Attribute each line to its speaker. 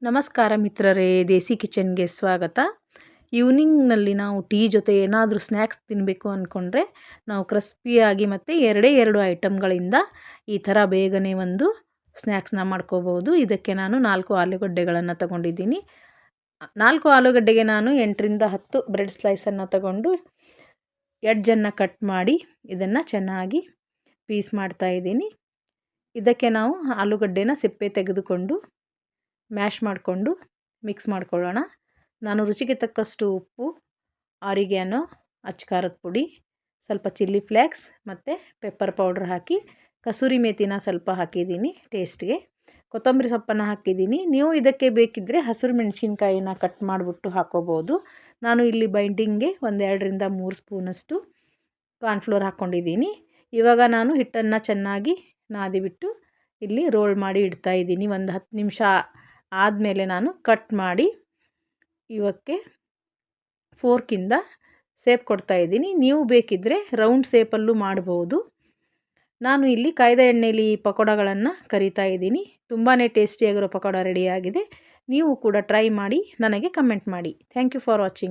Speaker 1: ನಮಸ್ಕಾರ ಮಿತ್ರರೇ, ದೇಸಿ ಕಿಚನ್ಗೆ ಸ್ವಾಗತ. ಈವ್ನಿಂಗ್ನಲ್ಲಿ ನಾವು ಟೀ ಜೊತೆ ಏನಾದರೂ ಸ್ನ್ಯಾಕ್ಸ್ ತಿನ್ನಬೇಕು ಅಂದ್ಕೊಂಡ್ರೆ ನಾವು ಕ್ರಿಸ್ಪಿಯಾಗಿ ಮತ್ತು ಎರಡು ಐಟಮ್ಗಳಿಂದ ಈ ಥರ ಬೇಗನೆ ಒಂದು ಸ್ನ್ಯಾಕ್ಸ್ನ ಮಾಡ್ಕೋಬೋದು. ಇದಕ್ಕೆ ನಾನು 4 ಆಲೂಗಡ್ಡೆಗಳನ್ನು ತಗೊಂಡಿದ್ದೀನಿ. 4 ಆಲೂಗಡ್ಡೆಗೆ ನಾನು 8ರಿಂದ 10 ಬ್ರೆಡ್ ಸ್ಲೈಸನ್ನು ತಗೊಂಡು ಎಡ್ಜನ್ನು ಕಟ್ ಮಾಡಿ ಇದನ್ನು ಚೆನ್ನಾಗಿ ಪೀಸ್ ಮಾಡ್ತಾಯಿದ್ದೀನಿ. ಇದಕ್ಕೆ ನಾವು ಆಲೂಗಡ್ಡೆನ ಸಿಪ್ಪೆ ತೆಗೆದುಕೊಂಡು ಮ್ಯಾಶ್ ಮಾಡಿಕೊಂಡು ಮಿಕ್ಸ್ ಮಾಡ್ಕೊಳ್ಳೋಣ. ನಾನು ರುಚಿಗೆ ತಕ್ಕಷ್ಟು ಉಪ್ಪು, ಆರಿಗ್ಯಾನೋ, ಅಚ್ಕಾರದ ಪುಡಿ, ಸ್ವಲ್ಪ ಚಿಲ್ಲಿ ಫ್ಲೇಕ್ಸ್ ಮತ್ತು ಪೆಪ್ಪರ್ ಪೌಡ್ರ್ ಹಾಕಿ ಕಸೂರಿ ಮೇಥಿನ ಸ್ವಲ್ಪ ಹಾಕಿದ್ದೀನಿ ಟೇಸ್ಟ್ಗೆ. ಕೊತ್ತಂಬರಿ ಸೊಪ್ಪನ್ನು ಹಾಕಿದ್ದೀನಿ. ನೀವು ಇದಕ್ಕೆ ಬೇಕಿದ್ದರೆ ಹಸಿರು ಮೆಣಸಿನ್ಕಾಯಿನ ಕಟ್ ಮಾಡಿಬಿಟ್ಟು ಹಾಕೋಬೋದು. ನಾನು ಇಲ್ಲಿ ಬೈಂಡಿಂಗ್ಗೆ 2ರಿಂದ 3 ಸ್ಪೂನಷ್ಟು ಕಾರ್ನ್ಫ್ಲೋರ್ ಹಾಕ್ಕೊಂಡಿದ್ದೀನಿ. ಇವಾಗ ನಾನು ಹಿಟ್ಟನ್ನು ಚೆನ್ನಾಗಿ ನಾದಿಬಿಟ್ಟು ಇಲ್ಲಿ ರೋಲ್ ಮಾಡಿ ಇಡ್ತಾಯಿದ್ದೀನಿ. ಒಂದು 10 ನಿಮಿಷ ಆದಮೇಲೆ ನಾನು ಕಟ್ ಮಾಡಿ ಇವಕ್ಕೆ ಫೋರ್ಕಿಂದ ಸೇಪ್ ಕೊಡ್ತಾಯಿದ್ದೀನಿ. ನೀವು ಬೇಕಿದ್ದರೆ ರೌಂಡ್ ಸೇಪಲ್ಲೂ ಮಾಡ್ಬೋದು. ನಾನು ಇಲ್ಲಿ ಕಾಯ್ದ ಎಣ್ಣೆಯಲ್ಲಿ ಪಕೋಡಗಳನ್ನು ಕರಿತಾ ಇದ್ದೀನಿ. ತುಂಬಾ ಟೇಸ್ಟಿಯಾಗಿರೋ ಪಕೋಡ ರೆಡಿಯಾಗಿದೆ. ನೀವು ಕೂಡ ಟ್ರೈ ಮಾಡಿ ನನಗೆ ಕಮೆಂಟ್ ಮಾಡಿ. Thank you for watching.